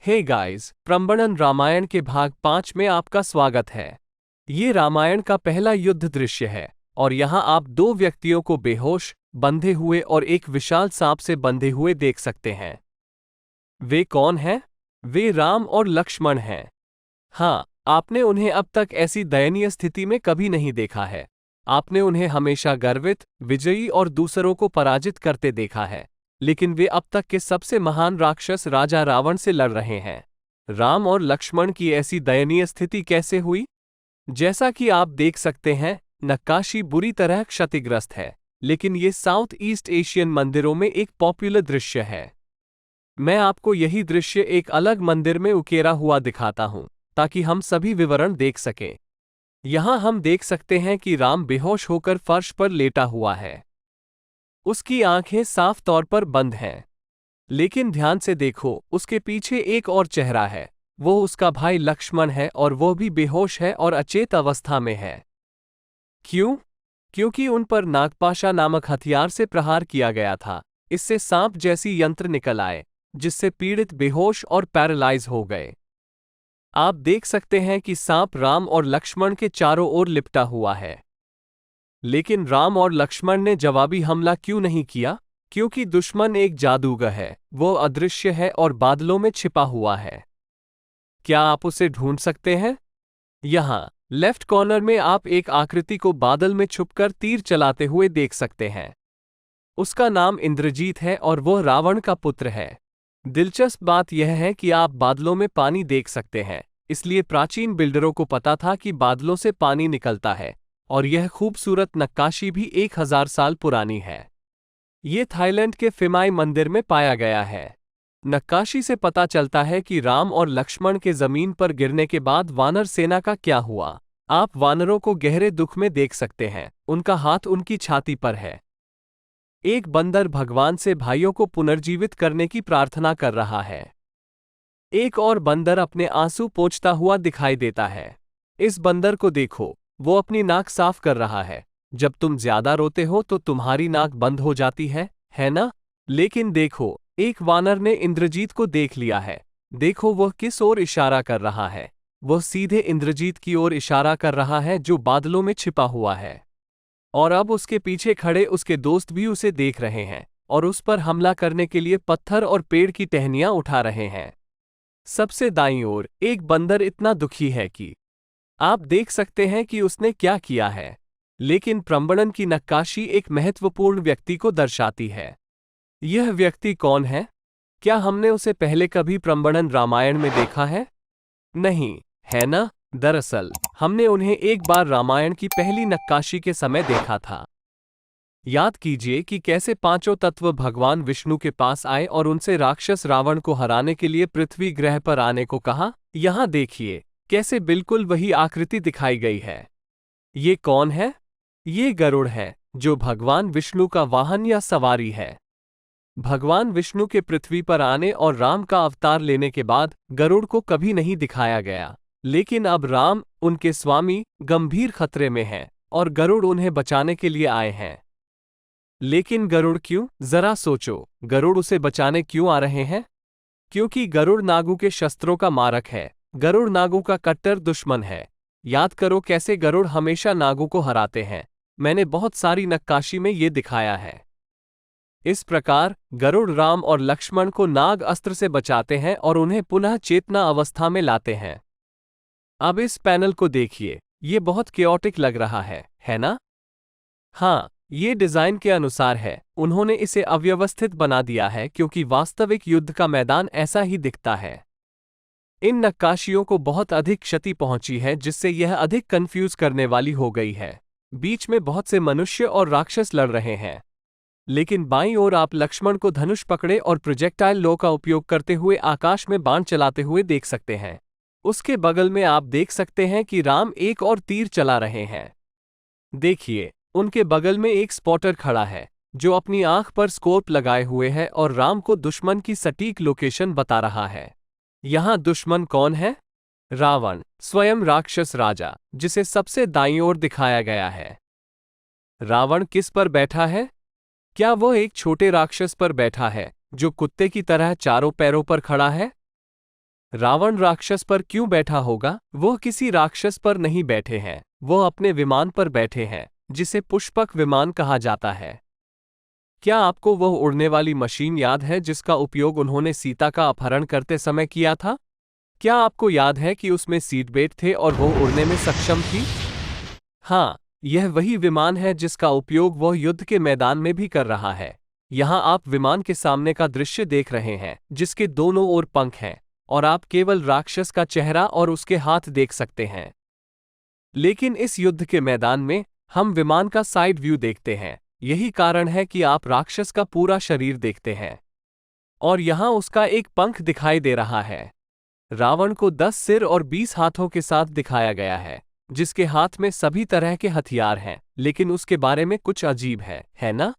Hey guys, प्रम्बणन Ramayan के भाग 5 में आपका स्वागत है। ये रामायण का पहला युद्ध दृश्य है और यहाँ आप दो व्यक्तियों को बेहोश, बंधे हुए और एक विशाल सांप से बंधे हुए देख सकते हैं। वे कौन हैं? वे राम और लक्ष्मण हैं। हाँ, आपने उन्हें अब तक ऐसी दयनीय स्थिति में कभी नहीं देखा है। आपने उन्हें हमेशा गर्वित, विजयी और दूसरों को पराजित करते देखा है, लेकिन वे अब तक के सबसे महान राक्षस राजा रावण से लड़ रहे हैं। राम और लक्ष्मण की ऐसी दयनीय स्थिति कैसे हुई? जैसा कि आप देख सकते हैं, नक्काशी बुरी तरह क्षतिग्रस्त है, लेकिन ये साउथ ईस्ट एशियन मंदिरों में एक पॉपुलर दृश्य है। मैं आपको यही दृश्य एक अलग मंदिर में उकेरा हुआ दिखाता हूं, ताकि हम सभी विवरण देख सकें। यहां हम देख सकते हैं कि राम बेहोश होकर फर्श पर लेटा हुआ है। उसकी आंखें साफ तौर पर बंद हैं। लेकिन ध्यान से देखो, उसके पीछे एक और चेहरा है। वो उसका भाई लक्ष्मण है और वो भी बेहोश है और अचेत अवस्था में है। क्यों? क्योंकि उन पर नागपाशा नामक हथियार से प्रहार किया गया था। इससे सांप जैसी यंत्र निकल आए, जिससे पीड़ित बेहोश और पैरालाइज हो गए। आप देख सकते हैं कि सांप राम और लक्ष्मण के चारों ओर लिपटा हुआ है। लेकिन राम और लक्ष्मण ने जवाबी हमला क्यों नहीं किया? क्योंकि दुश्मन एक जादूगर है। वो अदृश्य है और बादलों में छिपा हुआ है। क्या आप उसे ढूंढ सकते हैं? यहाँ लेफ्ट कॉर्नर में आप एक आकृति को बादल में छुपकर तीर चलाते हुए देख सकते हैं। उसका नाम इंद्रजीत है और वह रावण का पुत्र है। दिलचस्प बात यह है कि आप बादलों में पानी देख सकते हैं, इसलिए प्राचीन बिल्डरों को पता था कि बादलों से पानी निकलता है, और यह खूबसूरत नक्काशी भी 1000 साल पुरानी है। ये थाईलैंड के फिमाई मंदिर में पाया गया है। नक्काशी से पता चलता है कि राम और लक्ष्मण के जमीन पर गिरने के बाद वानर सेना का क्या हुआ। आप वानरों को गहरे दुख में देख सकते हैं। उनका हाथ उनकी छाती पर है। एक बंदर भगवान से भाइयों को पुनर्जीवित करने की प्रार्थना कर रहा है। एक और बंदर अपने आंसू पोंछता हुआ दिखाई देता है। इस बंदर को देखो, वो अपनी नाक साफ कर रहा है। जब तुम ज्यादा रोते हो तो तुम्हारी नाक बंद हो जाती है ना? लेकिन देखो, एक वानर ने इंद्रजीत को देख लिया है। देखो वह किस ओर इशारा कर रहा है। वह सीधे इंद्रजीत की ओर इशारा कर रहा है, जो बादलों में छिपा हुआ है। और अब उसके पीछे खड़े उसके दोस्त भी उसे देख रहे हैं और उस पर हमला करने के लिए पत्थर और पेड़ की टहनियां उठा रहे हैं। सबसे दाईं ओर एक बंदर इतना दुखी है कि आप देख सकते हैं कि उसने क्या किया है। लेकिन प्रम्बणन की नक्काशी एक महत्वपूर्ण व्यक्ति को दर्शाती है। यह व्यक्ति कौन है? क्या हमने उसे पहले कभी प्रम्बणन रामायण में देखा है? नहीं, है ना? दरअसल हमने उन्हें एक बार रामायण की पहली नक्काशी के समय देखा था। याद कीजिए कि कैसे पांचों तत्व भगवान विष्णु के पास आए और उनसे राक्षस रावण को हराने के लिए पृथ्वी ग्रह पर आने को कहा। यहाँ देखिए, कैसे बिल्कुल वही आकृति दिखाई गई है। ये कौन है? ये गरुड़ है, जो भगवान विष्णु का वाहन या सवारी है। भगवान विष्णु के पृथ्वी पर आने और राम का अवतार लेने के बाद गरुड़ को कभी नहीं दिखाया गया। लेकिन अब राम, उनके स्वामी, गंभीर खतरे में हैं और गरुड़ उन्हें बचाने के लिए आए हैं। लेकिन गरुड़ क्यों? जरा सोचो, गरुड़ उसे बचाने क्यों आ रहे हैं? क्योंकि गरुड़ नागों के शस्त्रों का मारक है। गरुड़ नागों का कट्टर दुश्मन है। याद करो कैसे गरुड़ हमेशा नागों को हराते हैं। मैंने बहुत सारी नक्काशी में ये दिखाया है। इस प्रकार गरुड़ राम और लक्ष्मण को नाग अस्त्र से बचाते हैं और उन्हें पुनः चेतना अवस्था में लाते हैं। अब इस पैनल को देखिए, ये बहुत केओटिक लग रहा है ना? हाँ, ये डिजाइन के अनुसार है। उन्होंने इसे अव्यवस्थित बना दिया है क्योंकि वास्तविक युद्ध का मैदान ऐसा ही दिखता है। इन नक्काशियों को बहुत अधिक क्षति पहुंची है, जिससे यह अधिक कंफ्यूज करने वाली हो गई है। बीच में बहुत से मनुष्य और राक्षस लड़ रहे हैं। लेकिन बाईं ओर आप लक्ष्मण को धनुष पकड़े और प्रोजेक्टाइल लो का उपयोग करते हुए आकाश में बाण चलाते हुए देख सकते हैं। उसके बगल में आप देख सकते हैं कि राम एक और तीर चला रहे हैं। देखिए, उनके बगल में एक स्पॉटर खड़ा है, जो अपनी आंख पर स्कोप लगाए हुए है और राम को दुश्मन की सटीक लोकेशन बता रहा है। यहाँ दुश्मन कौन है? रावण, स्वयं राक्षस राजा, जिसे सबसे दाईं ओर दिखाया गया है। रावण किस पर बैठा है? क्या वह एक छोटे राक्षस पर बैठा है, जो कुत्ते की तरह चारों पैरों पर खड़ा है? रावण राक्षस पर क्यों बैठा होगा? वह किसी राक्षस पर नहीं बैठे हैं, वह अपने विमान पर बैठे हैं, जिसे पुष्पक विमान कहा जाता है। क्या आपको वह उड़ने वाली मशीन याद है जिसका उपयोग उन्होंने सीता का अपहरण करते समय किया था? क्या आपको याद है कि उसमें सीट बेल्ट थे और वह उड़ने में सक्षम थी? हाँ, यह वही विमान है जिसका उपयोग वह युद्ध के मैदान में भी कर रहा है। यहाँ आप विमान के सामने का दृश्य देख रहे हैं, जिसके दोनों ओर पंख हैं, और आप केवल राक्षस का चेहरा और उसके हाथ देख सकते हैं। लेकिन इस युद्ध के मैदान में हम विमान का साइड व्यू देखते हैं। यही कारण है कि आप राक्षस का पूरा शरीर देखते हैं, और यहाँ उसका एक पंख दिखाई दे रहा है। रावण को 10 सिर और 20 हाथों के साथ दिखाया गया है, जिसके हाथ में सभी तरह के हथियार हैं, लेकिन उसके बारे में कुछ अजीब है ना?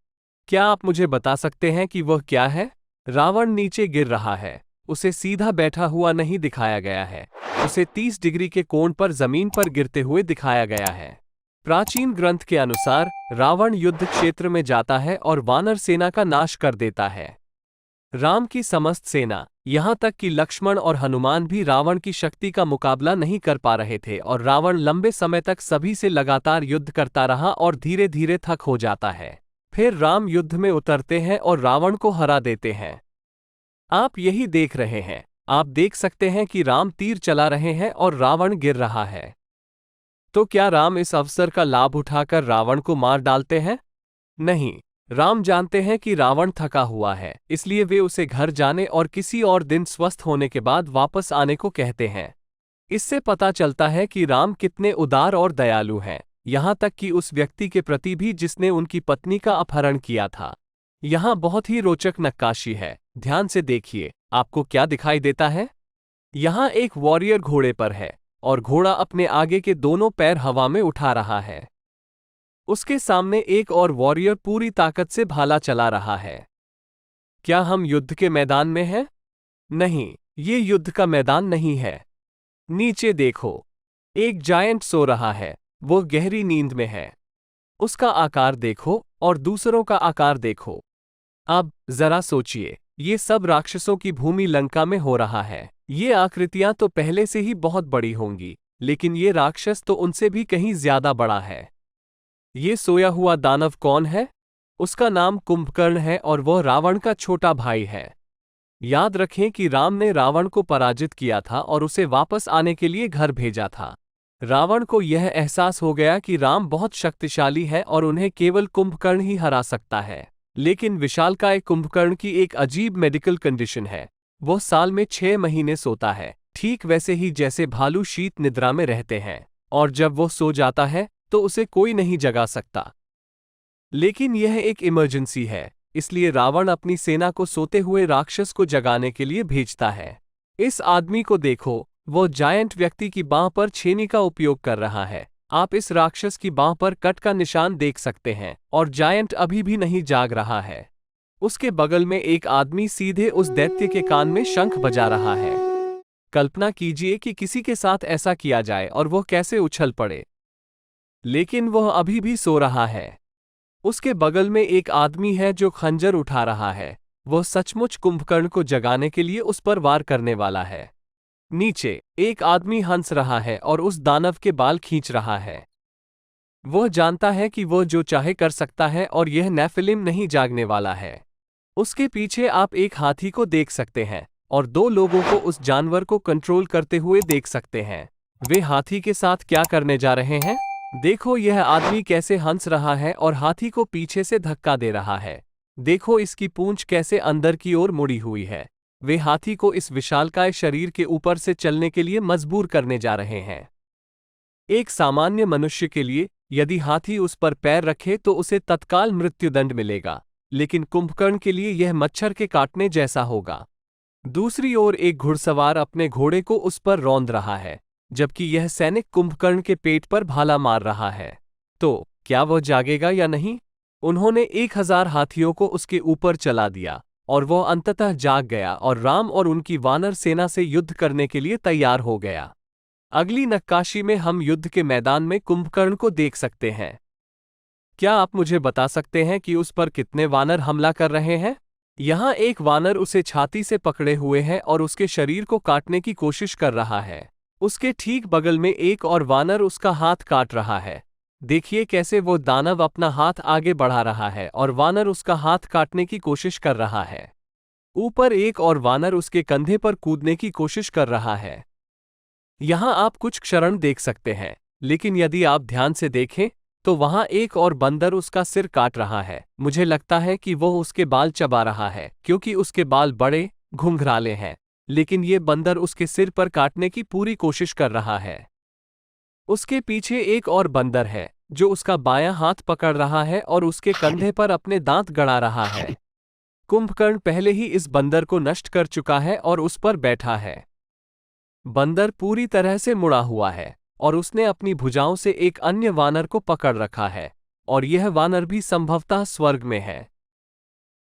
क्या आप मुझे बता सकते हैं कि वह क्या है? रावण नीचे गिर रहा है। उसे सीधा बैठा हुआ नहीं दिखाया गया है, उसे 30 डिग्री के कोण पर जमीन पर गिरते हुए दिखाया गया है। प्राचीन ग्रंथ के अनुसार रावण युद्ध क्षेत्र में जाता है और वानर सेना का नाश कर देता है। राम की समस्त सेना, यहाँ तक कि लक्ष्मण और हनुमान भी रावण की शक्ति का मुकाबला नहीं कर पा रहे थे, और रावण लंबे समय तक सभी से लगातार युद्ध करता रहा और धीरे धीरे थक हो जाता है। फिर राम युद्ध में उतरते हैं और रावण को हरा देते हैं। आप यही देख रहे हैं। आप देख सकते हैं कि राम तीर चला रहे हैं और रावण गिर रहा है। तो क्या राम इस अवसर का लाभ उठाकर रावण को मार डालते हैं? नहीं, राम जानते हैं कि रावण थका हुआ है, इसलिए वे उसे घर जाने और किसी और दिन स्वस्थ होने के बाद वापस आने को कहते हैं। इससे पता चलता है कि राम कितने उदार और दयालु हैं, यहाँ तक कि उस व्यक्ति के प्रति भी जिसने उनकी पत्नी का अपहरण किया था। यहाँ बहुत ही रोचक नक्काशी है, ध्यान से देखिए। आपको क्या दिखाई देता है? यहाँ एक वॉरियर घोड़े पर है, और घोड़ा अपने आगे के दोनों पैर हवा में उठा रहा है। उसके सामने एक और वॉरियर पूरी ताकत से भाला चला रहा है। क्या हम युद्ध के मैदान में हैं? नहीं, ये युद्ध का मैदान नहीं है। नीचे देखो, एक जायंट सो रहा है, वो गहरी नींद में है। उसका आकार देखो और दूसरों का आकार देखो। अब जरा सोचिए, ये सब राक्षसों की भूमि लंका में हो रहा है। ये आकृतियां तो पहले से ही बहुत बड़ी होंगी, लेकिन ये राक्षस तो उनसे भी कहीं ज्यादा बड़ा है। ये सोया हुआ दानव कौन है? उसका नाम कुंभकर्ण है और वह रावण का छोटा भाई है। याद रखें कि राम ने रावण को पराजित किया था और उसे वापस आने के लिए घर भेजा था। रावण को यह एहसास हो गया कि राम बहुत शक्तिशाली है और उन्हें केवल कुंभकर्ण ही हरा सकता है। लेकिन विशालकाय कुंभकर्ण की एक अजीब मेडिकल कंडीशन है। वह साल में 6 महीने सोता है, ठीक वैसे ही जैसे भालू शीत निद्रा में रहते हैं, और जब वो सो जाता है तो उसे कोई नहीं जगा सकता। लेकिन यह एक इमरजेंसी है, इसलिए रावण अपनी सेना को सोते हुए राक्षस को जगाने के लिए भेजता है। इस आदमी को देखो, वो जायंट व्यक्ति की बांह पर छेनी का उपयोग कर रहा है। आप इस राक्षस की बांह पर कट का निशान देख सकते हैं, और जायंट अभी भी नहीं जाग रहा है। उसके बगल में एक आदमी सीधे उस दैत्य के कान में शंख बजा रहा है। कल्पना कीजिए कि किसी के साथ ऐसा किया जाए और वह कैसे उछल पड़े। लेकिन वह अभी भी सो रहा है। उसके बगल में एक आदमी है जो खंजर उठा रहा है। वह सचमुच कुंभकर्ण को जगाने के लिए उस पर वार करने वाला है। नीचे एक आदमी हंस रहा है और उस दानव के बाल खींच रहा है। वह जानता है कि वह जो चाहे कर सकता है और यह नेफिलिम नहीं जागने वाला है। उसके पीछे आप एक हाथी को देख सकते हैं और 2 लोगों को उस जानवर को कंट्रोल करते हुए देख सकते हैं। वे हाथी के साथ क्या करने जा रहे हैं? देखो, यह आदमी कैसे हंस रहा है और हाथी को पीछे से धक्का दे रहा है। देखो इसकी पूंछ कैसे अंदर की ओर मुड़ी हुई है। वे हाथी को इस विशालकाय शरीर के ऊपर से चलने के लिए मजबूर करने जा रहे हैं। एक सामान्य मनुष्य के लिए यदि हाथी उस पर पैर रखे तो उसे तत्काल मृत्युदंड मिलेगा, लेकिन कुंभकर्ण के लिए यह मच्छर के काटने जैसा होगा। दूसरी ओर एक घुड़सवार अपने घोड़े को उस पर रौंद रहा है, जबकि यह सैनिक कुंभकर्ण के पेट पर भाला मार रहा है। तो क्या वह जागेगा या नहीं? उन्होंने 1000 हाथियों को उसके ऊपर चला दिया और वह अंततः जाग गया और राम और उनकी वानर सेना से युद्ध करने के लिए तैयार हो गया। अगली नक्काशी में हम युद्ध के मैदान में कुंभकर्ण को देख सकते हैं। क्या आप मुझे बता सकते हैं कि उस पर कितने वानर हमला कर रहे हैं? यहाँ एक वानर उसे छाती से पकड़े हुए है और उसके शरीर को काटने की कोशिश कर रहा है। उसके ठीक बगल में एक और वानर उसका हाथ काट रहा है। देखिए कैसे वो दानव अपना हाथ आगे बढ़ा रहा है और वानर उसका हाथ काटने की कोशिश कर रहा है। ऊपर एक और वानर उसके कंधे पर कूदने की कोशिश कर रहा है। यहाँ आप कुछ क्षण देख सकते हैं, लेकिन यदि आप ध्यान से देखें तो वहां एक और बंदर उसका सिर काट रहा है। मुझे लगता है कि वो उसके बाल चबा रहा है क्योंकि उसके बाल बड़े घुंघराले हैं, लेकिन ये बंदर उसके सिर पर काटने की पूरी कोशिश कर रहा है। उसके पीछे एक और बंदर है जो उसका बायां हाथ पकड़ रहा है और उसके कंधे पर अपने दांत गड़ा रहा है। कुंभकर्ण पहले ही इस बंदर को नष्ट कर चुका है और उस पर बैठा है। बंदर पूरी तरह से मुड़ा हुआ है और उसने अपनी भुजाओं से एक अन्य वानर को पकड़ रखा है और यह वानर भी संभवतः स्वर्ग में है।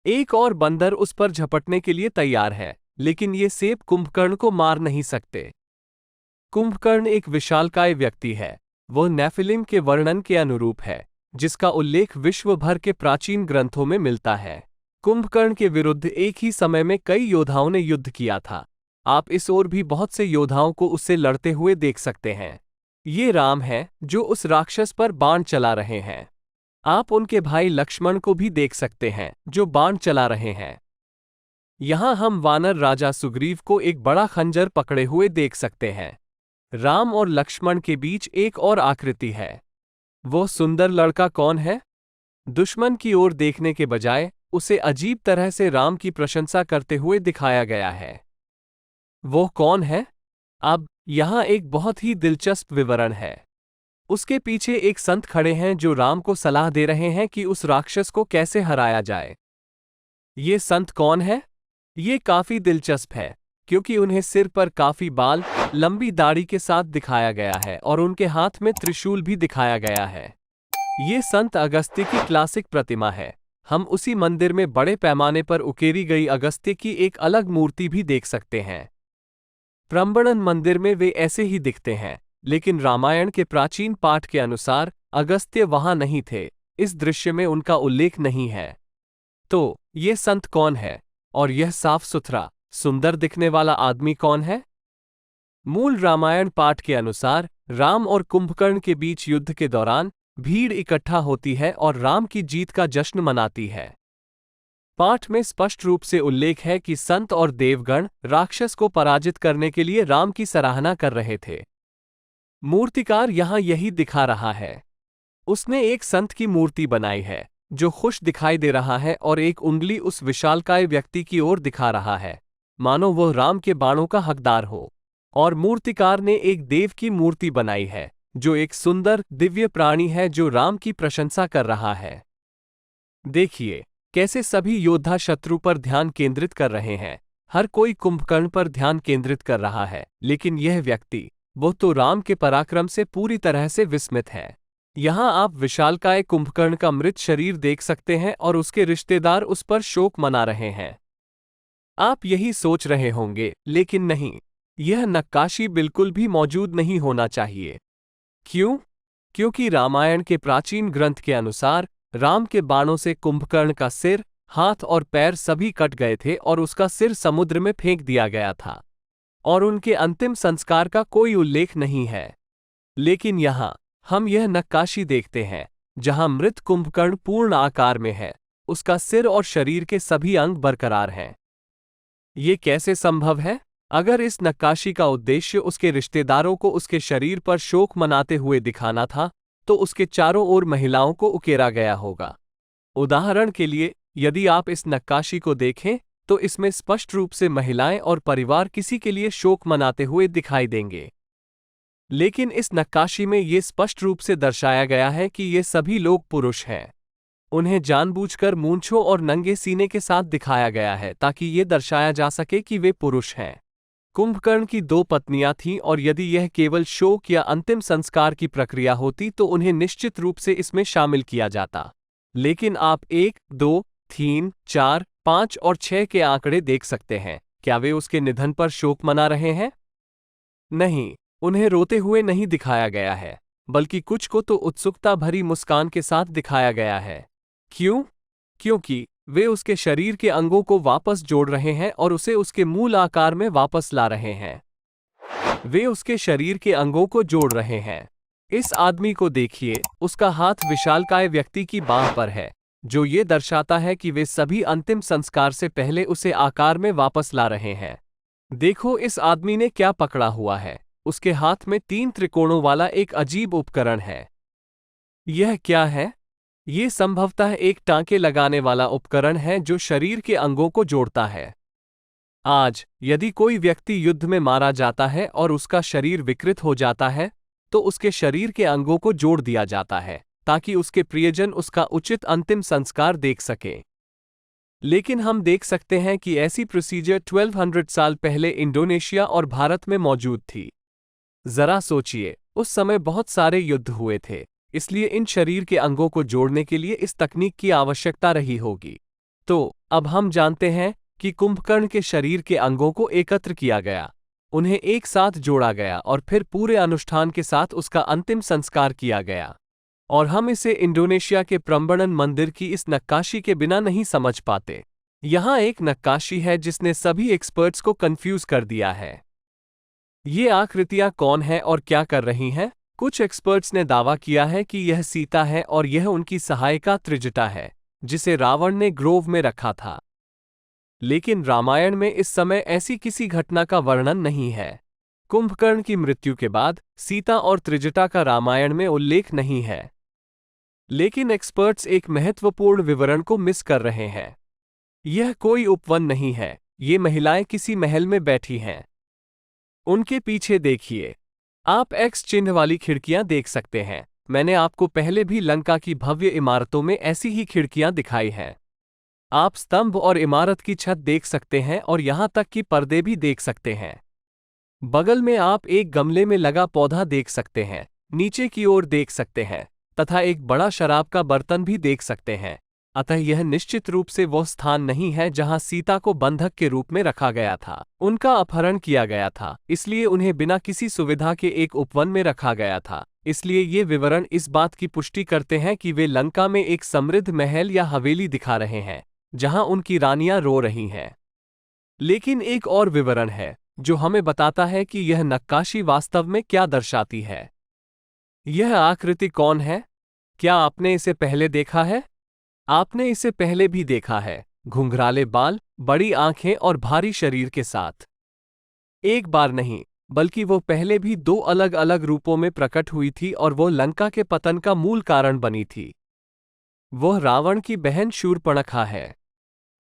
एक और बंदर उस पर झपटने के लिए तैयार है, लेकिन ये सेब कुंभकर्ण को मार नहीं सकते। कुंभकर्ण एक विशालकाय व्यक्ति है। वह नेफिलिम के वर्णन के अनुरूप है, जिसका उल्लेख विश्व भर के प्राचीन ग्रंथों में मिलता है। कुंभकर्ण के विरुद्ध एक ही समय में कई योद्धाओं ने युद्ध किया था। आप इस ओर भी बहुत से योद्धाओं को उससे लड़ते हुए देख सकते हैं। ये राम है जो उस राक्षस पर बाण चला रहे हैं। आप उनके भाई लक्ष्मण को भी देख सकते हैं जो बाण चला रहे हैं। यहां हम वानर राजा सुग्रीव को एक बड़ा खंजर पकड़े हुए देख सकते हैं। राम और लक्ष्मण के बीच एक और आकृति है। वो सुंदर लड़का कौन है? दुश्मन की ओर देखने के बजाय उसे अजीब तरह से राम की प्रशंसा करते हुए दिखाया गया है। वो कौन है? अब यहाँ एक बहुत ही दिलचस्प विवरण है। उसके पीछे एक संत खड़े हैं जो राम को सलाह दे रहे हैं कि उस राक्षस को कैसे हराया जाए। ये संत कौन है? ये काफी दिलचस्प है क्योंकि उन्हें सिर पर काफी बाल, लंबी दाढ़ी के साथ दिखाया गया है और उनके हाथ में त्रिशूल भी दिखाया गया है। ये संत अगस्त्य की क्लासिक प्रतिमा है। हम उसी मंदिर में बड़े पैमाने पर उकेरी गई अगस्त्य की एक अलग मूर्ति भी देख सकते हैं। प्रम्बणन मंदिर में वे ऐसे ही दिखते हैं, लेकिन रामायण के प्राचीन पाठ के अनुसार अगस्त्य वहां नहीं थे। इस दृश्य में उनका उल्लेख नहीं है। तो ये संत कौन है और यह साफ सुथरा, सुंदर दिखने वाला आदमी कौन है? मूल रामायण पाठ के अनुसार राम और कुंभकर्ण के बीच युद्ध के दौरान भीड़ इकट्ठा होती है और राम की जीत का जश्न मनाती है। पाठ में स्पष्ट रूप से उल्लेख है कि संत और देवगण राक्षस को पराजित करने के लिए राम की सराहना कर रहे थे। मूर्तिकार यहां यही दिखा रहा है। उसने एक संत की मूर्ति बनाई है जो खुश दिखाई दे रहा है और एक उंगली उस विशालकाय व्यक्ति की ओर दिखा रहा है, मानो वह राम के बाणों का हकदार हो। और मूर्तिकार ने एक देव की मूर्ति बनाई है जो एक सुंदर दिव्य प्राणी है जो राम की प्रशंसा कर रहा है। देखिए कैसे सभी योद्धा शत्रु पर ध्यान केंद्रित कर रहे हैं। हर कोई कुंभकर्ण पर ध्यान केंद्रित कर रहा है, लेकिन यह व्यक्ति, वो तो राम के पराक्रम से पूरी तरह से विस्मित है। यहां आप विशालकाय कुंभकर्ण का मृत शरीर देख सकते हैं और उसके रिश्तेदार उस पर शोक मना रहे हैं। आप यही सोच रहे होंगे, लेकिन नहीं, यह नक्काशी बिल्कुल भी मौजूद नहीं होना चाहिए। क्यों? क्योंकि रामायण के प्राचीन ग्रंथ के अनुसार राम के बाणों से कुंभकर्ण का सिर, हाथ और पैर सभी कट गए थे और उसका सिर समुद्र में फेंक दिया गया था और उनके अंतिम संस्कार का कोई उल्लेख नहीं है। लेकिन यहाँ हम यह नक्काशी देखते हैं जहां मृत कुंभकर्ण पूर्ण आकार में है, उसका सिर और शरीर के सभी अंग बरकरार हैं। ये कैसे संभव है? अगर इस नक्काशी का उद्देश्य उसके रिश्तेदारों को उसके शरीर पर शोक मनाते हुए दिखाना था, तो उसके चारों ओर महिलाओं को उकेरा गया होगा। उदाहरण के लिए, यदि आप इस नक्काशी को देखें तो इसमें स्पष्ट रूप से महिलाएं और परिवार किसी के लिए शोक मनाते हुए दिखाई देंगे। लेकिन इस नक्काशी में ये स्पष्ट रूप से दर्शाया गया है कि ये सभी लोग पुरुष हैं। उन्हें जानबूझकर मूंछों और नंगे सीने के साथ दिखाया गया है ताकि ये दर्शाया जा सके कि वे पुरुष हैं। कुंभकर्ण की 2 पत्नियां थीं और यदि यह केवल शोक या अंतिम संस्कार की प्रक्रिया होती तो उन्हें निश्चित रूप से इसमें शामिल किया जाता। लेकिन आप 1, 2, 3, 4, 5 और 6 के आंकड़े देख सकते हैं। क्या वे उसके निधन पर शोक मना रहे हैं? नहीं, उन्हें रोते हुए नहीं दिखाया गया है, बल्कि कुछ को तो उत्सुकता भरी मुस्कान के साथ दिखाया गया है। क्यों? क्योंकि वे उसके शरीर के अंगों को वापस जोड़ रहे हैं और उसे उसके मूल आकार में वापस ला रहे हैं। वे उसके शरीर के अंगों को जोड़ रहे हैं। इस आदमी को देखिए, उसका हाथ विशालकाय व्यक्ति की बांह पर है, जो ये दर्शाता है कि वे सभी अंतिम संस्कार से पहले उसे आकार में वापस ला रहे हैं। देखो इस आदमी ने क्या पकड़ा हुआ है। उसके हाथ में 3 त्रिकोणों वाला एक अजीब उपकरण है। यह क्या है? ये संभवतः एक टांके लगाने वाला उपकरण है जो शरीर के अंगों को जोड़ता है। आज यदि कोई व्यक्ति युद्ध में मारा जाता है और उसका शरीर विकृत हो जाता है, तो उसके शरीर के अंगों को जोड़ दिया जाता है ताकि उसके प्रियजन उसका उचित अंतिम संस्कार देख सकें। लेकिन हम देख सकते हैं कि ऐसी प्रोसीजर 1200 साल पहले इंडोनेशिया और भारत में मौजूद थी। जरा सोचिए, उस समय बहुत सारे युद्ध हुए थे, इसलिए इन शरीर के अंगों को जोड़ने के लिए इस तकनीक की आवश्यकता रही होगी। तो अब हम जानते हैं कि कुंभकर्ण के शरीर के अंगों को एकत्र किया गया, उन्हें एक साथ जोड़ा गया और फिर पूरे अनुष्ठान के साथ उसका अंतिम संस्कार किया गया। और हम इसे इंडोनेशिया के प्रम्बणन मंदिर की इस नक्काशी के बिना नहीं समझ पाते। यहाँ एक नक्काशी है जिसने सभी एक्सपर्ट्स को कंफ्यूज कर दिया है। ये आकृतियाँ कौन है और क्या कर रही हैं? कुछ एक्सपर्ट्स ने दावा किया है कि यह सीता है और यह उनकी सहायिका त्रिजटा है, जिसे रावण ने ग्रोव में रखा था। लेकिन रामायण में इस समय ऐसी किसी घटना का वर्णन नहीं है। कुंभकर्ण की मृत्यु के बाद सीता और त्रिजटा का रामायण में उल्लेख नहीं है। लेकिन एक्सपर्ट्स एक महत्वपूर्ण विवरण को मिस कर रहे हैं। यह कोई उपवन नहीं है, ये महिलाएं किसी महल में बैठी हैं। उनके पीछे देखिए, आप एक्स चिन्ह वाली खिड़कियां देख सकते हैं। मैंने आपको पहले भी लंका की भव्य इमारतों में ऐसी ही खिड़कियां दिखाई हैं। आप स्तंभ और इमारत की छत देख सकते हैं और यहां तक कि पर्दे भी देख सकते हैं। बगल में आप एक गमले में लगा पौधा देख सकते हैं, नीचे की ओर देख सकते हैं तथा एक बड़ा शराब का बर्तन भी देख सकते हैं। अतः यह निश्चित रूप से वह स्थान नहीं है जहां सीता को बंधक के रूप में रखा गया था। उनका अपहरण किया गया था, इसलिए उन्हें बिना किसी सुविधा के एक उपवन में रखा गया था। इसलिए ये विवरण इस बात की पुष्टि करते हैं कि वे लंका में एक समृद्ध महल या हवेली दिखा रहे हैं जहां उनकी रानियां रो रही हैं। लेकिन एक और विवरण है जो हमें बताता है कि यह नक्काशी वास्तव में क्या दर्शाती है। यह आकृति कौन है? क्या आपने इसे पहले देखा है? आपने इसे पहले भी देखा है, घुंघराले बाल, बड़ी आंखें और भारी शरीर के साथ। एक बार नहीं, बल्कि वो पहले भी 2 अलग अलग रूपों में प्रकट हुई थी और वो लंका के पतन का मूल कारण बनी थी। वह रावण की बहन शूर्पणखा है।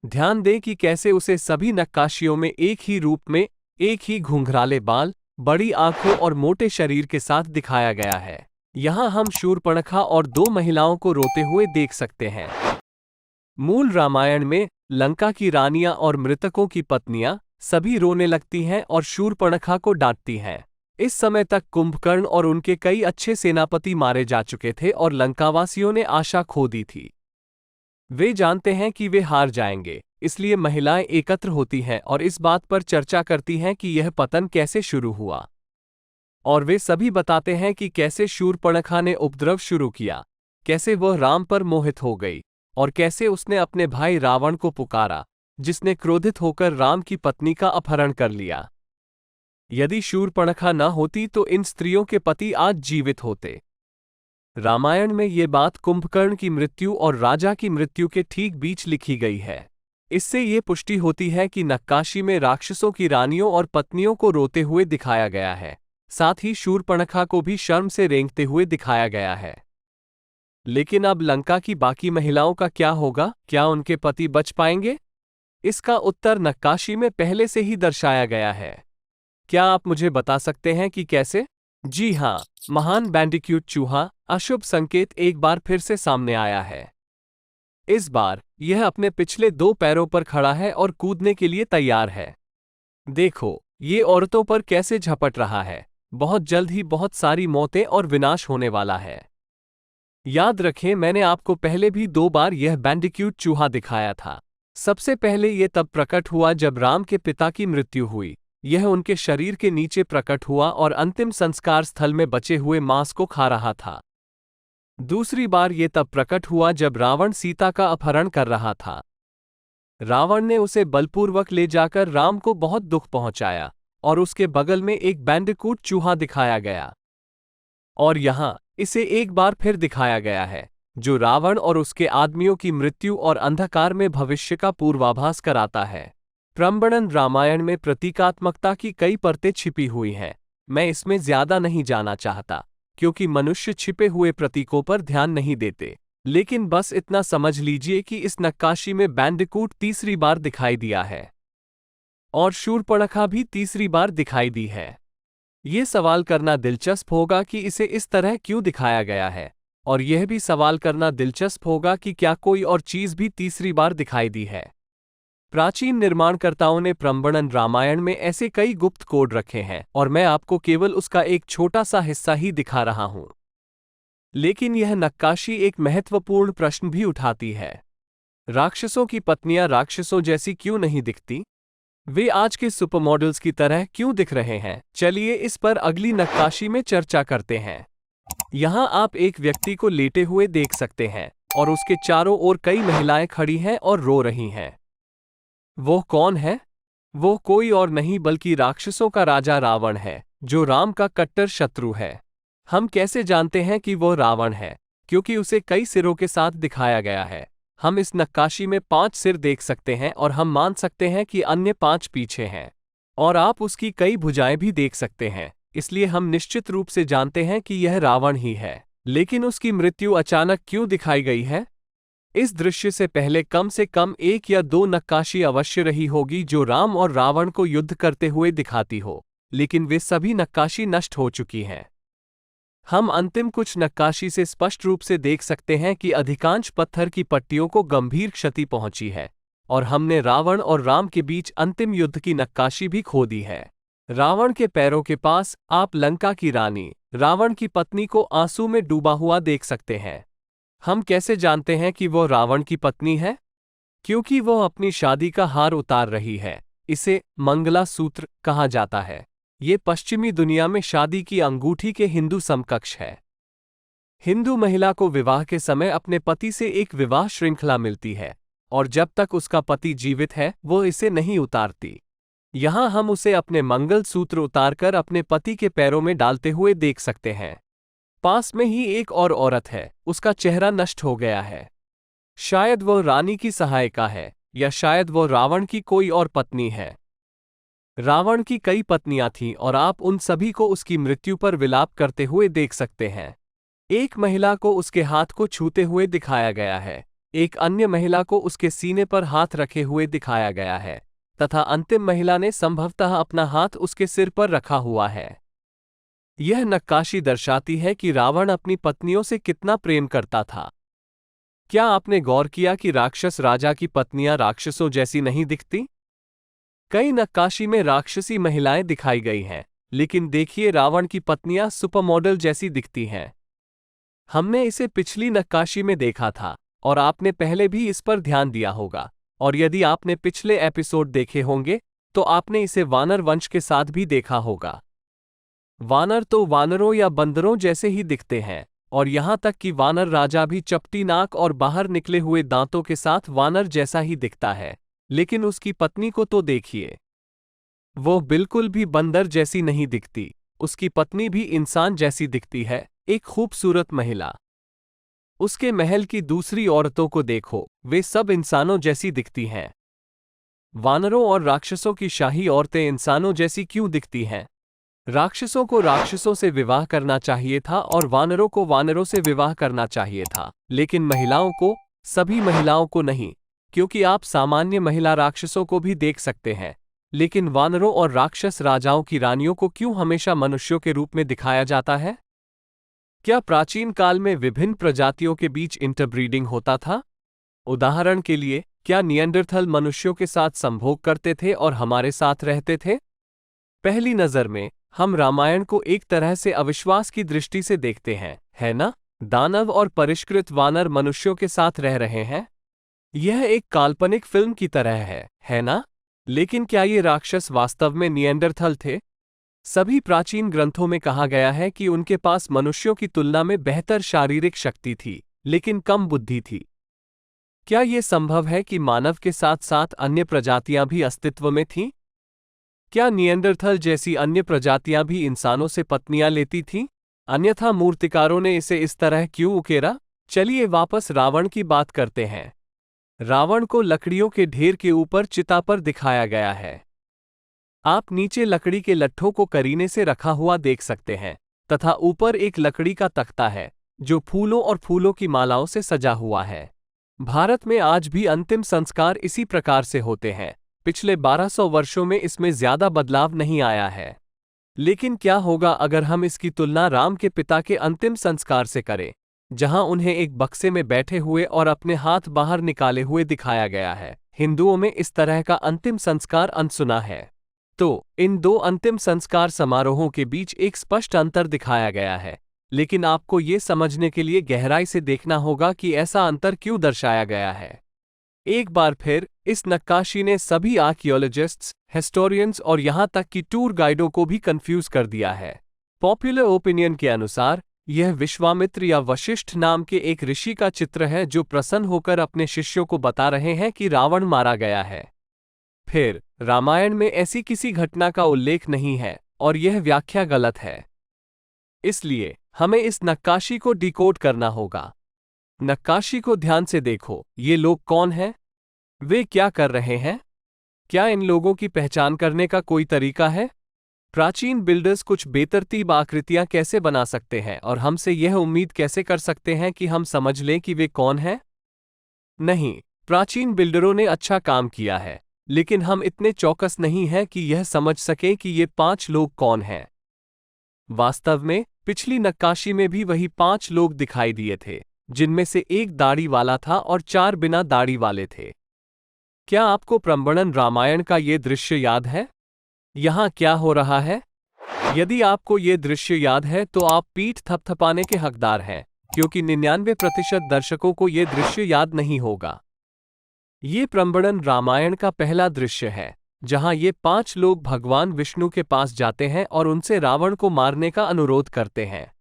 ध्यान दें कि कैसे उसे सभी नक्काशियों में एक ही रूप में, एक ही घुंघराले बाल, बड़ी आंखों और मोटे शरीर के साथ दिखाया गया है। यहाँ हम शूर्पणखा और 2 महिलाओं को रोते हुए देख सकते हैं। मूल रामायण में लंका की रानियां और मृतकों की पत्नियां सभी रोने लगती हैं और शूर्पणखा को डांटती हैं। इस समय तक कुंभकर्ण और उनके कई अच्छे सेनापति मारे जा चुके थे और लंकावासियों ने आशा खो दी थी। वे जानते हैं कि वे हार जाएंगे, इसलिए महिलाएं एकत्र होती हैं और इस बात पर चर्चा करती हैं कि यह पतन कैसे शुरू हुआ। और वे सभी बताते हैं कि कैसे शूर्पणखा ने उपद्रव शुरू किया, कैसे वह राम पर मोहित हो गई और कैसे उसने अपने भाई रावण को पुकारा, जिसने क्रोधित होकर राम की पत्नी का अपहरण कर लिया। यदि शूर्पणखा न होती तो इन स्त्रियों के पति आज जीवित होते। रामायण में ये बात कुंभकर्ण की मृत्यु और राजा की मृत्यु के ठीक बीच लिखी गई है। इससे ये पुष्टि होती है कि नक्काशी में राक्षसों की रानियों और पत्नियों को रोते हुए दिखाया गया है, साथ ही शूर्पणखा को भी शर्म से रेंगते हुए दिखाया गया है। लेकिन अब लंका की बाकी महिलाओं का क्या होगा? क्या उनके पति बच पाएंगे? इसका उत्तर नक्काशी में पहले से ही दर्शाया गया है। क्या आप मुझे बता सकते हैं कि कैसे? जी हां, महान बैंडिक्यूट चूहा, अशुभ संकेत एक बार फिर से सामने आया है। इस बार यह अपने पिछले 2 पैरों पर खड़ा है और कूदने के लिए तैयार है। देखो, ये औरतों पर कैसे झपट रहा है। बहुत जल्द ही बहुत सारी मौतें और विनाश होने वाला है। याद रखें, मैंने आपको पहले भी 2 बार यह बैंडिक्यूट चूहा दिखाया था। सबसे पहले यह तब प्रकट हुआ जब राम के पिता की मृत्यु हुई। यह उनके शरीर के नीचे प्रकट हुआ और अंतिम संस्कार स्थल में बचे हुए मांस को खा रहा था। दूसरी बार यह तब प्रकट हुआ जब रावण सीता का अपहरण कर रहा था। रावण ने उसे बलपूर्वक ले जाकर राम को बहुत दुख पहुंचाया और उसके बगल में एक बैंडिकूट चूहा दिखाया गया। और यहाँ इसे एक बार फिर दिखाया गया है, जो रावण और उसके आदमियों की मृत्यु और अंधकार में भविष्य का पूर्वाभास कराता है। प्रंबड़न रामायण में प्रतीकात्मकता की कई परतें छिपी हुई हैं। मैं इसमें ज्यादा नहीं जाना चाहता, क्योंकि मनुष्य छिपे हुए प्रतीकों पर ध्यान नहीं देते। लेकिन बस इतना समझ लीजिए कि इस नक्काशी में बैंडिकूट तीसरी बार दिखाई दिया है और शूर्पणखा भी तीसरी बार दिखाई दी है। ये सवाल करना दिलचस्प होगा कि इसे इस तरह क्यों दिखाया गया है, और यह भी सवाल करना दिलचस्प होगा कि क्या कोई और चीज भी तीसरी बार दिखाई दी है। प्राचीन निर्माणकर्ताओं ने प्रंबड़न रामायण में ऐसे कई गुप्त कोड रखे हैं और मैं आपको केवल उसका एक छोटा सा हिस्सा ही दिखा रहा हूं। लेकिन यह नक्काशी एक महत्वपूर्ण प्रश्न भी उठाती है। राक्षसों की पत्नियां राक्षसों जैसी क्यों नहीं दिखती? वे आज के सुपरमॉडल्स की तरह क्यों दिख रहे हैं? चलिए इस पर अगली नक्काशी में चर्चा करते हैं। यहाँ आप एक व्यक्ति को लेटे हुए देख सकते हैं और उसके चारों ओर कई महिलाएं खड़ी हैं और रो रही हैं। वो कौन है? वो कोई और नहीं बल्कि राक्षसों का राजा रावण है, जो राम का कट्टर शत्रु है। हम कैसे जानते हैं कि वो रावण है? क्योंकि उसे कई सिरों के साथ दिखाया गया है। हम इस नक्काशी में 5 सिर देख सकते हैं और हम मान सकते हैं कि अन्य 5 पीछे हैं। और आप उसकी कई भुजाएं भी देख सकते हैं, इसलिए हम निश्चित रूप से जानते हैं कि यह रावण ही है। लेकिन उसकी मृत्यु अचानक क्यों दिखाई गई है? इस दृश्य से से कम 1 या 2 नक्काशी अवश्य रही होगी जो राम और रावण को युद्ध करते हुए दिखाती हो, लेकिन वे सभी नक्काशी नष्ट हो चुकी हैं। हम अंतिम कुछ नक्काशी से स्पष्ट रूप से देख सकते हैं कि अधिकांश पत्थर की पट्टियों को गंभीर क्षति पहुंची है, और हमने रावण और राम के बीच अंतिम युद्ध की नक्काशी भी खो दी है। रावण के पैरों के पास आप लंका की रानी, रावण की पत्नी को आंसू में डूबा हुआ देख सकते हैं। हम कैसे जानते हैं कि वो रावण की पत्नी है? क्योंकि वो अपनी शादी का हार उतार रही है। इसे मंगला सूत्र कहा जाता है। ये पश्चिमी दुनिया में शादी की अंगूठी के हिंदू समकक्ष है। हिंदू महिला को विवाह के समय अपने पति से एक विवाह श्रृंखला मिलती है, और जब तक उसका पति जीवित है वो इसे नहीं उतारती। यहाँ हम उसे अपने मंगल सूत्र उतारकर अपने पति के पैरों में डालते हुए देख सकते हैं। पास में ही एक और औरत है, उसका चेहरा नष्ट हो गया है। शायद वो रानी की सहायिका है, या शायद वो रावण की कोई और पत्नी है। रावण की कई पत्नियां थीं और आप उन सभी को उसकी मृत्यु पर विलाप करते हुए देख सकते हैं। एक महिला को उसके हाथ को छूते हुए दिखाया गया है, एक अन्य महिला को उसके सीने पर हाथ रखे हुए दिखाया गया है, तथा अंतिम महिला ने संभवतः अपना हाथ उसके सिर पर रखा हुआ है। यह नक्काशी दर्शाती है कि रावण अपनी पत्नियों से कितना प्रेम करता था। क्या आपने गौर किया कि राक्षस राजा की पत्नियां राक्षसों जैसी नहीं दिखती? कई नक्काशी में राक्षसी महिलाएं दिखाई गई हैं, लेकिन देखिए रावण की पत्नियां सुपरमॉडल जैसी दिखती हैं। हमने इसे पिछली नक्काशी में देखा था, और आपने पहले भी इस पर ध्यान दिया होगा, और यदि आपने पिछले एपिसोड देखे होंगे तो आपने इसे वानर वंश के साथ भी देखा होगा। वानर तो वानरों या बंदरों जैसे ही दिखते हैं, और यहां तक कि वानर राजा भी चपटी नाक और बाहर निकले हुए दांतों के साथ वानर जैसा ही दिखता है। लेकिन उसकी पत्नी को तो देखिए, वो बिल्कुल भी बंदर जैसी नहीं दिखती। उसकी पत्नी भी इंसान जैसी दिखती है, एक खूबसूरत महिला। उसके महल की दूसरी औरतों को देखो, वे सब इंसानों जैसी दिखती हैं। वानरों और राक्षसों की शाही औरतें इंसानों जैसी क्यों दिखती हैं? राक्षसों को राक्षसों से विवाह करना चाहिए था और वानरों को वानरों से विवाह करना चाहिए था, लेकिन महिलाओं को, सभी महिलाओं को नहीं, क्योंकि आप सामान्य महिला राक्षसों को भी देख सकते हैं। लेकिन वानरों और राक्षस राजाओं की रानियों को क्यों हमेशा मनुष्यों के रूप में दिखाया जाता है? क्या प्राचीन काल में विभिन्न प्रजातियों के बीच इंटरब्रीडिंग होता था? उदाहरण के लिए, क्या निएंडरथल मनुष्यों के साथ संभोग करते थे और हमारे साथ रहते थे? पहली नजर में हम रामायण को एक तरह से अविश्वास की दृष्टि से देखते हैं, है ना? दानव और परिष्कृत वानर मनुष्यों के साथ रह रहे हैं। यह एक काल्पनिक फिल्म की तरह है ना? लेकिन क्या ये राक्षस वास्तव में निएंडरथल थे? सभी प्राचीन ग्रंथों में कहा गया है कि उनके पास मनुष्यों की तुलना में बेहतर शारीरिक शक्ति थी, लेकिन कम बुद्धि थी। क्या ये संभव है कि मानव के साथ साथ अन्य प्रजातियां भी अस्तित्व में थीं? क्या निएंडरथल जैसी अन्य प्रजातियां भी इंसानों से पत्नियां लेती थीं? अन्यथा मूर्तिकारों ने इसे इस तरह क्यों उकेरा? चलिए वापस रावण की बात करते हैं। रावण को लकड़ियों के ढेर के ऊपर चिता पर दिखाया गया है। आप नीचे लकड़ी के लट्ठों को करीने से रखा हुआ देख सकते हैं तथा ऊपर एक लकड़ी का तख्ता है जो फूलों और फूलों की मालाओं से सजा हुआ है। भारत में आज भी अंतिम संस्कार इसी प्रकार से होते हैं। पिछले 1200 वर्षों में इसमें ज्यादा बदलाव नहीं आया है। लेकिन क्या होगा अगर हम इसकी तुलना राम के पिता के अंतिम संस्कार से करें, जहां उन्हें एक बक्से में बैठे हुए और अपने हाथ बाहर निकाले हुए दिखाया गया है। हिंदुओं में इस तरह का अंतिम संस्कार अनसुना है। तो इन दो अंतिम संस्कार समारोहों के बीच एक स्पष्ट अंतर दिखाया गया है, लेकिन आपको ये समझने के लिए गहराई से देखना होगा कि ऐसा अंतर क्यों दर्शाया गया है। एक बार फिर इस नक्काशी ने सभी आर्कियोलॉजिस्ट्स, हिस्टोरियंस और यहां तक कि टूर गाइडों को भी कंफ्यूज कर दिया है। पॉपुलर ओपिनियन के अनुसार यह विश्वामित्र या वशिष्ठ नाम के एक ऋषि का चित्र है जो प्रसन्न होकर अपने शिष्यों को बता रहे हैं कि रावण मारा गया है। फिर रामायण में ऐसी किसी घटना का उल्लेख नहीं है और यह व्याख्या गलत है। इसलिए हमें इस नक्काशी को डिकोड करना होगा। नक्काशी को ध्यान से देखो। ये लोग कौन हैं? वे क्या कर रहे हैं? क्या इन लोगों की पहचान करने का कोई तरीका है? प्राचीन बिल्डर्स कुछ बेतरतीब आकृतियां कैसे बना सकते हैं और हमसे यह उम्मीद कैसे कर सकते हैं कि हम समझ लें कि वे कौन हैं? नहीं, प्राचीन बिल्डरों ने अच्छा काम किया है, लेकिन हम इतने चौकस नहीं हैं कि यह समझ सकें कि ये 5 लोग कौन हैं। वास्तव में पिछली नक्काशी में भी वही 5 लोग दिखाई दिए थे, जिनमें से एक दाढ़ी वाला था और 4 बिना दाढ़ी वाले थे। क्या आपको प्रंबड़न रामायण का ये दृश्य याद है? यहाँ क्या हो रहा है? यदि आपको ये दृश्य याद है तो आप पीठ थपथपाने के हकदार हैं, क्योंकि 99% दर्शकों को ये दृश्य याद नहीं होगा। ये प्रंबड़न रामायण का पहला दृश्य है, जहां ये 5 लोग भगवान विष्णु के पास जाते हैं और उनसे रावण को मारने का अनुरोध करते हैं।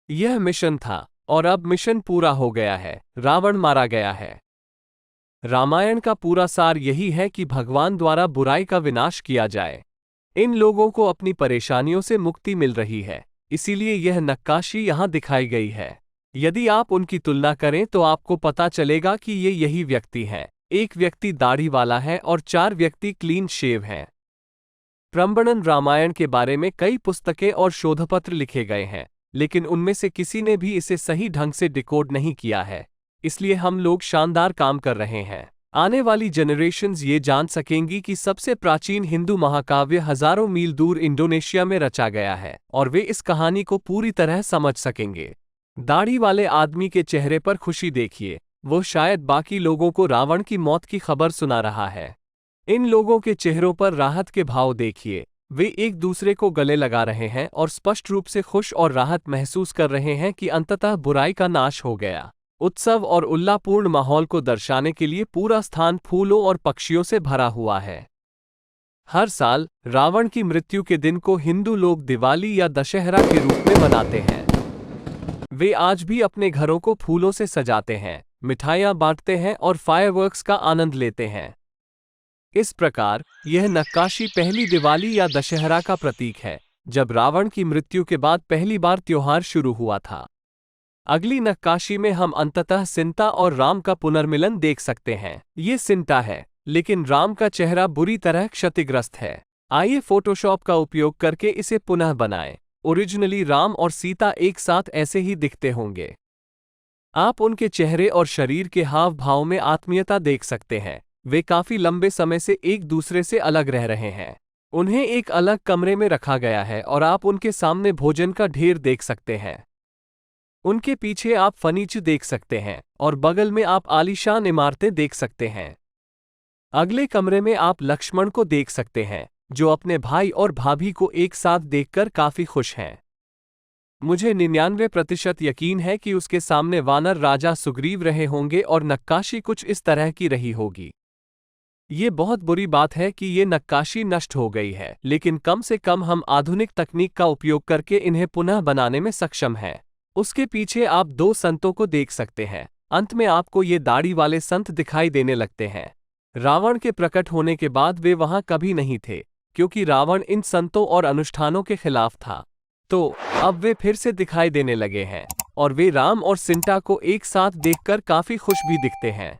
यह मिशन था और अब मिशन पूरा हो गया है। रावण मारा गया है। रामायण का पूरा सार यही है कि भगवान द्वारा बुराई का विनाश किया जाए। इन लोगों को अपनी परेशानियों से मुक्ति मिल रही है, इसीलिए यह नक्काशी यहाँ दिखाई गई है। यदि आप उनकी तुलना करें तो आपको पता चलेगा कि ये यही व्यक्ति हैं। एक व्यक्ति दाढ़ी वाला है और 4 व्यक्ति क्लीन शेव हैं। प्रंबड़न रामायण के बारे में कई पुस्तकें और शोधपत्र लिखे गए हैं, लेकिन उनमें से किसी ने भी इसे सही ढंग से डिकोड नहीं किया है। इसलिए हम लोग शानदार काम कर रहे हैं। आने वाली जनरेशंस ये जान सकेंगी कि सबसे प्राचीन हिंदू महाकाव्य हजारों मील दूर इंडोनेशिया में रचा गया है और वे इस कहानी को पूरी तरह समझ सकेंगे। दाढ़ी वाले आदमी के चेहरे पर खुशी देखिए, वो शायद बाकी लोगों को रावण की मौत की खबर सुना रहा है। इन लोगों के चेहरों पर राहत के भाव देखिए, वे एक दूसरे को गले लगा रहे हैं और स्पष्ट रूप से खुश और राहत महसूस कर रहे हैं कि अंततः बुराई का नाश हो गया। उत्सव और उल्लासपूर्ण माहौल को दर्शाने के लिए पूरा स्थान फूलों और पक्षियों से भरा हुआ है। हर साल रावण की मृत्यु के दिन को हिंदू लोग दिवाली या दशहरा के रूप में मनाते हैं। वे आज भी अपने घरों को फूलों से सजाते हैं, मिठाइयां बांटते हैं और फायरवर्क्स का आनंद लेते हैं। इस प्रकार यह नक्काशी पहली दिवाली या दशहरा का प्रतीक है, जब रावण की मृत्यु के बाद पहली बार त्योहार शुरू हुआ था। अगली नक्काशी में हम अंततः सीता और राम का पुनर्मिलन देख सकते हैं। ये सीता है, लेकिन राम का चेहरा बुरी तरह क्षतिग्रस्त है। आइए फोटोशॉप का उपयोग करके इसे पुनः बनाएं। ओरिजिनली राम और सीता एक साथ ऐसे ही दिखते होंगे। आप उनके चेहरे और शरीर के हाव भाव में आत्मीयता देख सकते हैं। वे काफी लंबे समय से एक दूसरे से अलग रह रहे हैं। उन्हें एक अलग कमरे में रखा गया है और आप उनके सामने भोजन का ढेर देख सकते हैं। उनके पीछे आप फर्नीचर देख सकते हैं और बगल में आप आलीशान इमारतें देख सकते हैं। अगले कमरे में आप लक्ष्मण को देख सकते हैं, जो अपने भाई और भाभी को एक साथ देखकर काफी खुश हैं। मुझे 99% यकीन है कि उसके सामने वानर राजा सुग्रीव रहे होंगे और नक्काशी कुछ इस तरह की रही होगी। ये बहुत बुरी बात है कि ये नक्काशी नष्ट हो गई है, लेकिन कम से कम हम आधुनिक तकनीक का उपयोग करके इन्हें पुनः बनाने में सक्षम हैं। उसके पीछे आप 2 संतों को देख सकते हैं, अंत में आपको ये दाढ़ी वाले संत दिखाई देने लगते हैं। रावण के प्रकट होने के बाद वे वहां कभी नहीं थे, क्योंकि रावण इन संतों और अनुष्ठानों के खिलाफ था। तो अब वे फिर से दिखाई देने लगे हैं, और वे राम और सीता को एक साथ देखकर काफी खुश भी दिखते हैं।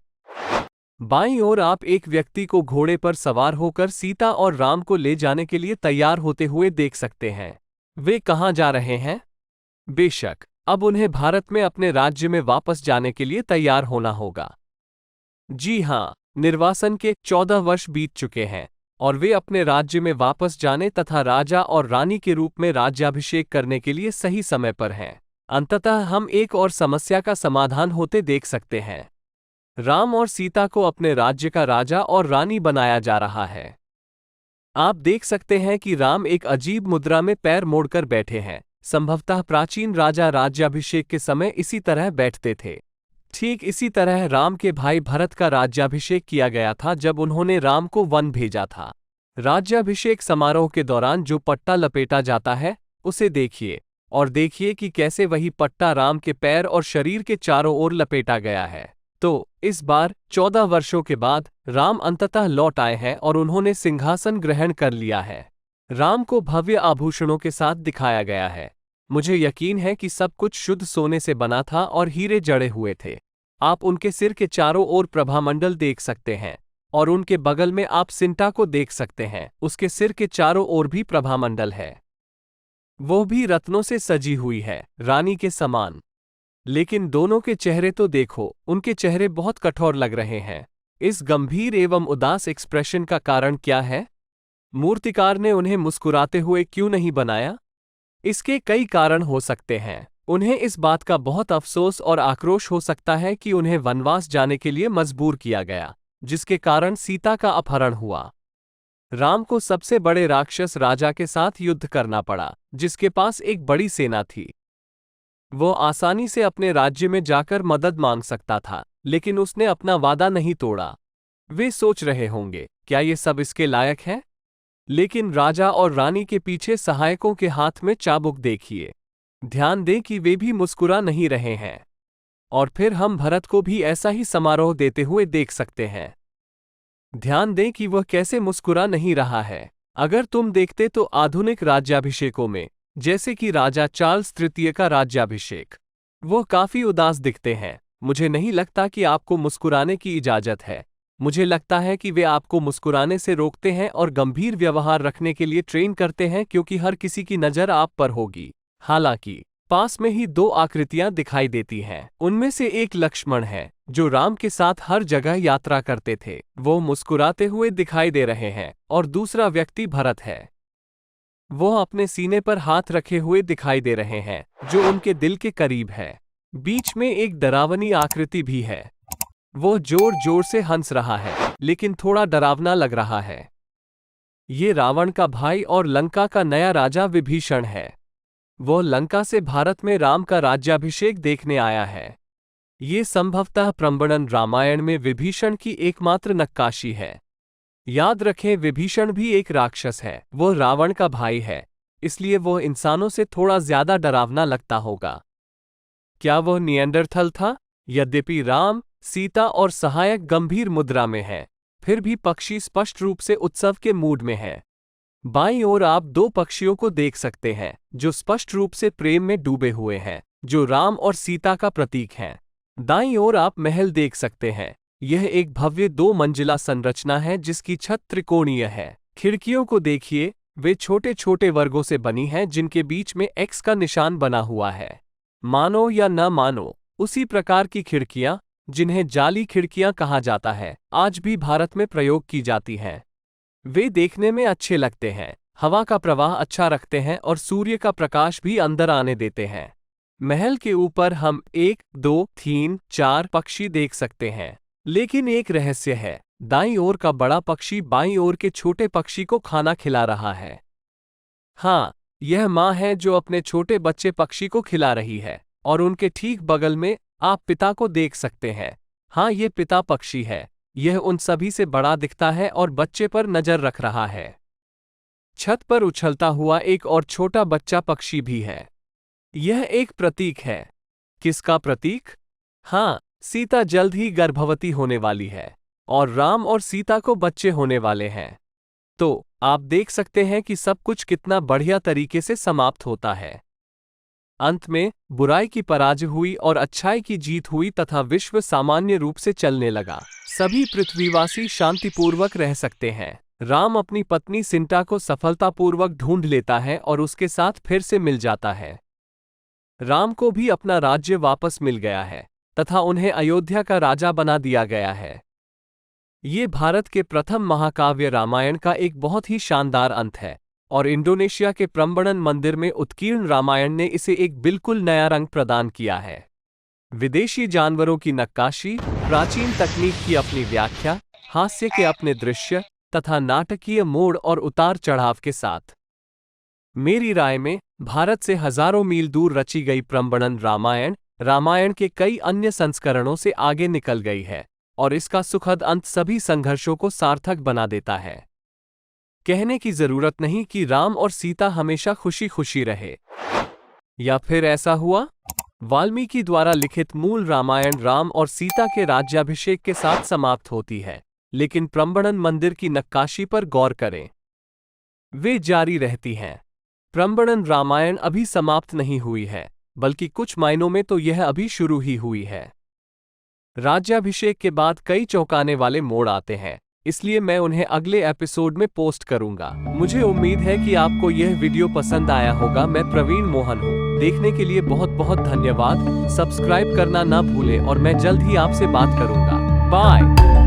बाईं ओर आप एक व्यक्ति को घोड़े पर सवार होकर सीता और राम को ले जाने के लिए तैयार होते हुए देख सकते हैं। वे कहाँ जा रहे हैं? बेशक, अब उन्हें भारत में अपने राज्य में वापस जाने के लिए तैयार होना होगा। जी हाँ, निर्वासन के 14 वर्ष बीत चुके हैं और वे अपने राज्य में वापस जाने तथा राजा और रानी के रूप में राज्याभिषेक करने के लिए सही समय पर हैं। अंततः हम एक और समस्या का समाधान होते देख सकते हैं। राम और सीता को अपने राज्य का राजा और रानी बनाया जा रहा है। आप देख सकते हैं कि राम एक अजीब मुद्रा में पैर मोड़कर बैठे हैं। संभवतः प्राचीन राजा राज्याभिषेक के समय इसी तरह बैठते थे। ठीक इसी तरह राम के भाई भरत का राज्याभिषेक किया गया था जब उन्होंने राम को वन भेजा था। राज्याभिषेक समारोह के दौरान जो पट्टा लपेटा जाता है, उसे देखिए और देखिए कि कैसे वही पट्टा राम के पैर और शरीर के चारों ओर लपेटा गया है। तो इस बार 14 वर्षों के बाद राम अंततः लौट आए हैं और उन्होंने सिंहासन ग्रहण कर लिया है। राम को भव्य आभूषणों के साथ दिखाया गया है। मुझे यकीन है कि सब कुछ शुद्ध सोने से बना था और हीरे जड़े हुए थे। आप उनके सिर के चारों ओर प्रभामंडल देख सकते हैं और उनके बगल में आप सीता को देख सकते हैं। उसके सिर के चारों ओर भी प्रभामंडल है। वो भी रत्नों से सजी हुई है, रानी के समान। लेकिन दोनों के चेहरे तो देखो, उनके चेहरे बहुत कठोर लग रहे हैं। इस गंभीर एवं उदास एक्सप्रेशन का कारण क्या है? मूर्तिकार ने उन्हें मुस्कुराते हुए क्यों नहीं बनाया? इसके कई कारण हो सकते हैं। उन्हें इस बात का बहुत अफसोस और आक्रोश हो सकता है कि उन्हें वनवास जाने के लिए मजबूर किया गया, जिसके कारण सीता का अपहरण हुआ। राम को सबसे बड़े राक्षस राजा के साथ युद्ध करना पड़ा, जिसके पास एक बड़ी सेना थी। वो आसानी से अपने राज्य में जाकर मदद मांग सकता था, लेकिन उसने अपना वादा नहीं तोड़ा। वे सोच रहे होंगे, क्या ये सब इसके लायक है? लेकिन राजा और रानी के पीछे सहायकों के हाथ में चाबुक देखिए। ध्यान दें कि वे भी मुस्कुरा नहीं रहे हैं। और फिर हम भरत को भी ऐसा ही समारोह देते हुए देख सकते हैं। ध्यान दें कि वह कैसे मुस्कुरा नहीं रहा है। अगर तुम देखते तो आधुनिक राज्याभिषेकों में, जैसे कि राजा चार्ल्स तृतीय का राज्याभिषेक, वो काफी उदास दिखते हैं। मुझे नहीं लगता कि आपको मुस्कुराने की इजाजत है। मुझे लगता है कि वे आपको मुस्कुराने से रोकते हैं और गंभीर व्यवहार रखने के लिए ट्रेन करते हैं, क्योंकि हर किसी की नज़र आप पर होगी। हालांकि पास में ही दो आकृतियां दिखाई देती हैं। उनमें से एक लक्ष्मण है, जो राम के साथ हर जगह यात्रा करते थे। वो मुस्कुराते हुए दिखाई दे रहे हैं। और दूसरा व्यक्ति भरत है। वो अपने सीने पर हाथ रखे हुए दिखाई दे रहे हैं, जो उनके दिल के करीब है। बीच में एक डरावनी आकृति भी है। वो जोर जोर से हंस रहा है, लेकिन थोड़ा डरावना लग रहा है। ये रावण का भाई और लंका का नया राजा विभीषण है। वो लंका से भारत में राम का राज्याभिषेक देखने आया है। ये संभवतः प्रंबड़न रामायण में विभीषण की एकमात्र नक्काशी है। याद रखें, विभीषण भी एक राक्षस है। वो रावण का भाई है, इसलिए वह इंसानों से थोड़ा ज्यादा डरावना लगता होगा। क्या वह निएंडरथल था? यद्यपि राम, सीता और सहायक गंभीर मुद्रा में हैं, फिर भी पक्षी स्पष्ट रूप से उत्सव के मूड में है। बाईं ओर आप दो पक्षियों को देख सकते हैं, जो स्पष्ट रूप से प्रेम में डूबे हुए हैं, जो राम और सीता का प्रतीक हैं। दाईं ओर आप महल देख सकते हैं। यह एक भव्य 2 मंजिला संरचना है, जिसकी छत त्रिकोणीय है। खिड़कियों को देखिए, वे छोटे छोटे वर्गों से बनी हैं, जिनके बीच में एक्स का निशान बना हुआ है। मानो या न मानो, उसी प्रकार की खिड़कियां, जिन्हें जाली खिड़कियां कहा जाता है, आज भी भारत में प्रयोग की जाती हैं। वे देखने में अच्छे लगते हैं, हवा का प्रवाह अच्छा रखते हैं और सूर्य का प्रकाश भी अंदर आने देते हैं। महल के ऊपर हम 1, 2, 3, 4 पक्षी देख सकते हैं, लेकिन एक रहस्य है। दाईं ओर का बड़ा पक्षी बाईं ओर के छोटे पक्षी को खाना खिला रहा है। हाँ, यह माँ है जो अपने छोटे बच्चे पक्षी को खिला रही है, और उनके ठीक बगल में आप पिता को देख सकते हैं। हाँ, ये पिता पक्षी है। यह उन सभी से बड़ा दिखता है और बच्चे पर नजर रख रहा है। छत पर उछलता हुआ एक और छोटा बच्चा पक्षी भी है। यह एक प्रतीक है। किसका प्रतीक? हाँ, सीता जल्द ही गर्भवती होने वाली है और राम और सीता को बच्चे होने वाले हैं। तो आप देख सकते हैं कि सब कुछ कितना बढ़िया तरीके से समाप्त होता है। अंत में बुराई की पराजय हुई और अच्छाई की जीत हुई तथा विश्व सामान्य रूप से चलने लगा। सभी पृथ्वीवासी शांतिपूर्वक रह सकते हैं। राम अपनी पत्नी सिंटा को सफलतापूर्वक ढूंढ लेता है और उसके साथ फिर से मिल जाता है। राम को भी अपना राज्य वापस मिल गया है तथा उन्हें अयोध्या का राजा बना दिया गया है। ये भारत के प्रथम महाकाव्य रामायण का एक बहुत ही शानदार अंत है और इंडोनेशिया के प्रम्बणन मंदिर में उत्कीर्ण रामायण ने इसे एक बिल्कुल नया रंग प्रदान किया है। विदेशी जानवरों की नक्काशी, प्राचीन तकनीक की अपनी व्याख्या, हास्य के अपने दृश्य तथा नाटकीय मोड़ और उतार चढ़ाव के साथ। मेरी राय में भारत से हजारों मील दूर रची गई प्रम्बणन रामायण के कई अन्य संस्करणों से आगे निकल गई है और इसका सुखद अंत सभी संघर्षों को सार्थक बना देता है। कहने की जरूरत नहीं कि राम और सीता हमेशा खुशी खुशी रहे। या फिर ऐसा हुआ? वाल्मीकि द्वारा लिखित मूल रामायण राम और सीता के राज्याभिषेक के साथ समाप्त होती है, लेकिन प्रम्बणन मंदिर की नक्काशी पर गौर करें। वे जारी रहती हैं। प्रम्बणन रामायण अभी समाप्त नहीं हुई है, बल्कि कुछ मायनों में तो यह अभी शुरू ही हुई है। राज्याभिषेक के बाद कई चौंकाने वाले मोड़ आते हैं, इसलिए मैं उन्हें अगले एपिसोड में पोस्ट करूंगा। मुझे उम्मीद है कि आपको यह वीडियो पसंद आया होगा। मैं प्रवीण मोहन हूँ। देखने के लिए बहुत बहुत धन्यवाद। सब्सक्राइब करना ना भूलें और मैं जल्द ही आपसे बात करूंगा। बाय।